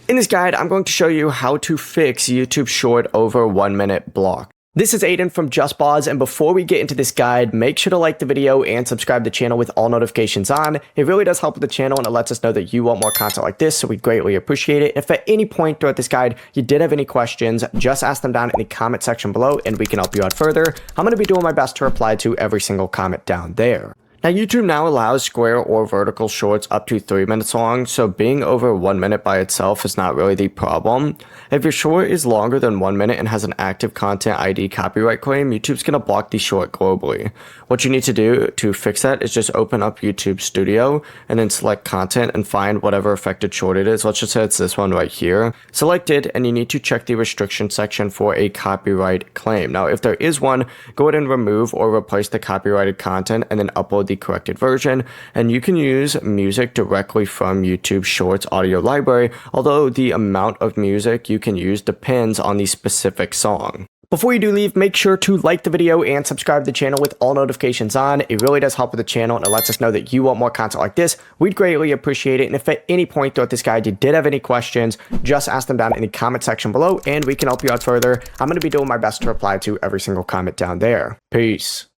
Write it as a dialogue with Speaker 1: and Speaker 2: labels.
Speaker 1: In this guide, I'm going to show you how to fix YouTube short over 1 minute block. This is Aiden from JustPause, and before we get into this guide, make sure to like the video and subscribe to the channel with all notifications on. It really does help with the channel and it lets us know that you want more content like this, so we'd greatly appreciate it. If at any point throughout this guide you did have any questions, just ask them down in the comment section below and we can help you out further. I'm going to be doing my best to reply to every single comment down there. Now, YouTube now allows square or vertical shorts up to 3 minutes long, so being over 1 minute by itself is not really the problem. If your short is longer than 1 minute and has an active content ID copyright claim, YouTube's going to block the short globally. What you need to do to fix that is just open up YouTube Studio and then select content and find whatever affected short it is. Let's just say it's this one right here. Select it and you need to check the restriction section for a copyright claim. Now, if there is one, go ahead and remove or replace the copyrighted content and then upload the corrected version, and you can use music directly from YouTube Shorts audio library, although the amount of music you can use depends on the specific song. Before you do leave, make sure to like the video and subscribe to the channel with all notifications on. It really does help with the channel and it lets us know that you want more content like this. We'd greatly appreciate it. And if at any point throughout this guide you did have any questions, just ask them down in the comment section below and we can help you out further. I'm going to be doing my best to reply to every single comment down there. Peace.